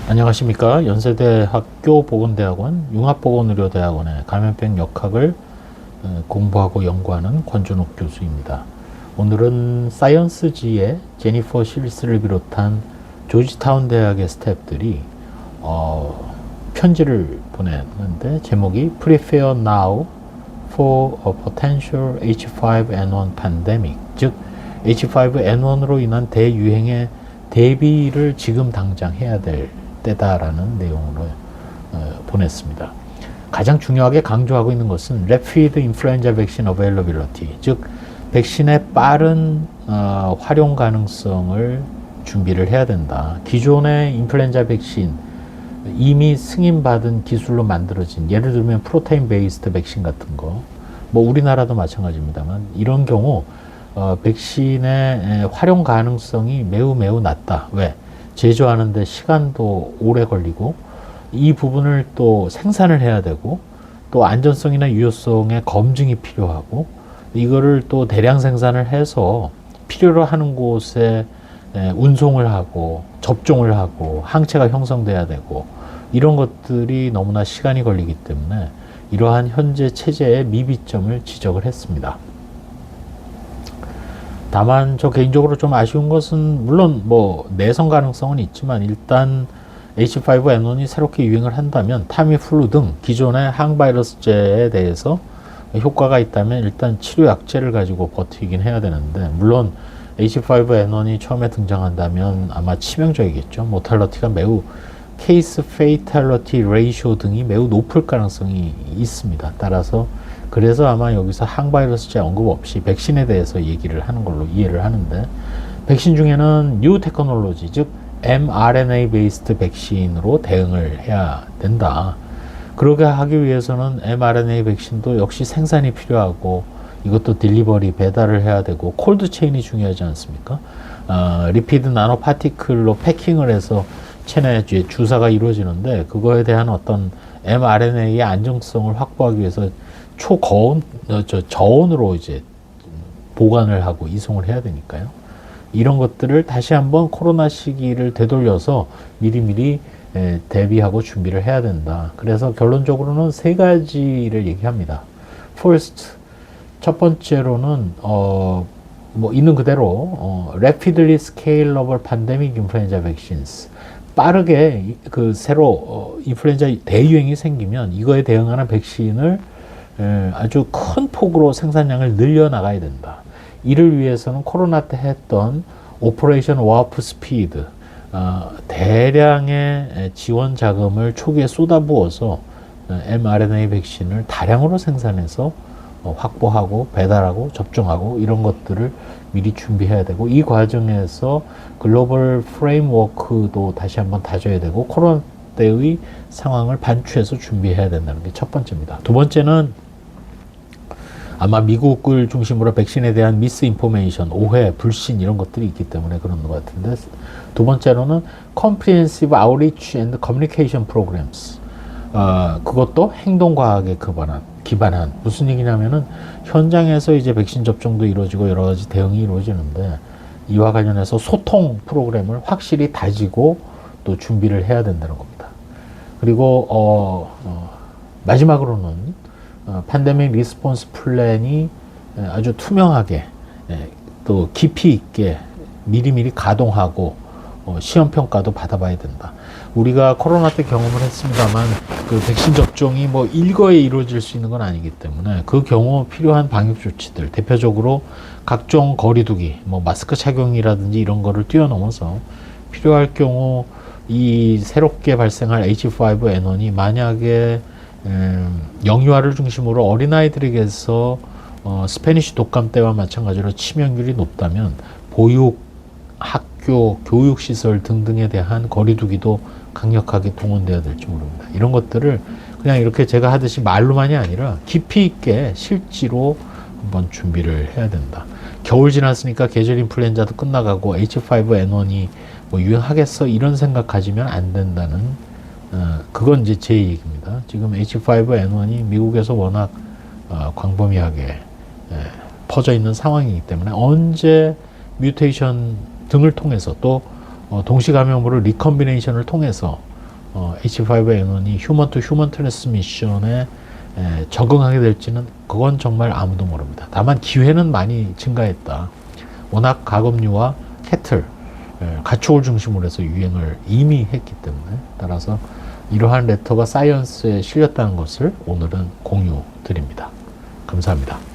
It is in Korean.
안녕하십니까. 연세대학교 보건대학원 융합보건의료대학원의 감염병 역학을 공부하고 연구하는 권준욱 교수입니다. 오늘은 사이언스지의 제니퍼 실스를 비롯한 조지타운 대학의 스태프들이 편지를 보냈는데 제목이 Prepare Now for a Potential H5N1 Pandemic, 즉 H5N1으로 인한 대유행의 대비를 지금 당장 해야 될 때다라는 내용으로 보냈습니다. 가장 중요하게 강조하고 있는 것은 Rapid Influenza Vaccine Availability, 즉 백신의 빠른 활용 가능성을 준비를 해야 된다. 기존의 인플루엔자 백신 이미 승인받은 기술로 만들어진, 예를 들면 프로테인 베이스드 백신 같은 거, 뭐 우리나라도 마찬가지입니다만 이런 경우 백신의 활용 가능성이 매우 낮다. 왜? 제조하는데 시간도 오래 걸리고 이 부분을 또 생산을 해야 되고 또 안전성이나 유효성의 검증이 필요하고 이거를 또 대량 생산을 해서 필요로 하는 곳에 운송을 하고 접종을 하고 항체가 형성돼야 되고 이런 것들이 너무나 시간이 걸리기 때문에 이러한 현재 체제의 미비점을 지적을 했습니다. 다만 저 개인적으로 좀 아쉬운 것은 물론 뭐 내성 가능성은 있지만 일단 H5N1이 새롭게 유행을 한다면 타미플루 등 기존의 항바이러스제에 대해서 효과가 있다면 일단 치료약제를 가지고 버티긴 해야 되는데, 물론 H5N1이 처음에 등장한다면 아마 치명적이겠죠. 모탈러티가 매우 케이스 페이탈러티 레이쇼 등이 매우 높을 가능성이 있습니다. 따라서 그래서 아마 여기서 항바이러스제 언급 없이 백신에 대해서 얘기를 하는 걸로 이해를 하는데, 백신 중에는 뉴 테크놀로지, 즉 mRNA 베이스드 백신으로 대응을 해야 된다. 그러게 하기 위해서는 mRNA 백신도 역시 생산이 필요하고 이것도 딜리버리 배달을 해야 되고 콜드 체인이 중요하지 않습니까? 리피드 나노 파티클로 패킹을 해서 체내에 주사가 이루어지는데 그거에 대한 어떤 mRNA의 안정성을 확보하기 위해서 저온으로 이제 보관을 하고 이송을 해야 되니까요. 이런 것들을 다시 한번 코로나 시기를 되돌려서 미리미리 대비하고 준비를 해야 된다. 그래서 결론적으로는 세 가지를 얘기합니다. First, 첫 번째로는 뭐 있는 그대로 rapidly scalable pandemic influenza vaccines, 빠르게 그 새로 인플루엔자 대유행이 생기면 이거에 대응하는 백신을 아주 큰 폭으로 생산량을 늘려나가야 된다. 이를 위해서는 코로나 때 했던 오퍼레이션 워프 스피드, 대량의 지원 자금을 초기에 쏟아부어서 mRNA 백신을 다량으로 생산해서 확보하고 배달하고 접종하고 이런 것들을 미리 준비해야 되고, 이 과정에서 글로벌 프레임워크도 다시 한번 다져야 되고 코로나 때의 상황을 반추해서 준비해야 된다는 게 첫 번째입니다. 두 번째는 아마 미국을 중심으로 백신에 대한 미스인포메이션, 오해, 불신 이런 것들이 있기 때문에 그런 것 같은데, 두 번째로는 Comprehensive Outreach and Communication Programs, 그것도 행동과학에 기반한 무슨 얘기냐면은 현장에서 이제 백신 접종도 이루어지고 여러 가지 대응이 이루어지는데 이와 관련해서 소통 프로그램을 확실히 다지고 또 준비를 해야 된다는 겁니다. 그리고 마지막으로는 팬데믹 리스폰스 플랜이 아주 투명하게 또 깊이 있게 미리미리 가동하고 시험 평가도 받아봐야 된다. 우리가 코로나 때 경험을 했습니다만 그 백신 접종이 뭐 일거에 이루어질 수 있는 건 아니기 때문에 그 경우 필요한 방역 조치들, 대표적으로 각종 거리두기, 뭐 마스크 착용이라든지 이런 거를 뛰어넘어서 필요할 경우 이 새롭게 발생할 H5N1이 만약에 영유아를 중심으로 어린아이들에게서 스페니쉬 독감 때와 마찬가지로 치명률이 높다면 보육, 학교, 교육시설 등등에 대한 거리두기도 강력하게 동원되어야 될지 모릅니다. 이런 것들을 그냥 이렇게 제가 하듯이 말로만이 아니라 깊이 있게 실지로 한번 준비를 해야 된다. 겨울 지났으니까 계절 인플루엔자도 끝나가고 H5N1이 뭐 유행하겠어 이런 생각 가지면 안 된다는, 그건 이제 제 얘기입니다. 지금 H5N1이 미국에서 워낙 광범위하게 퍼져 있는 상황이기 때문에 언제 뮤테이션 등을 통해서 또 동시 감염으로 리컨비네이션을 통해서 H5N1이 휴먼 투 휴먼 트랜스미션에 적응하게 될지는 그건 정말 아무도 모릅니다. 다만 기회는 많이 증가했다. 워낙 가금류와 캐틀, 가축을 중심으로 해서 유행을 이미 했기 때문에, 따라서 이러한 레터가 사이언스에 실렸다는 것을 오늘은 공유 드립니다. 감사합니다.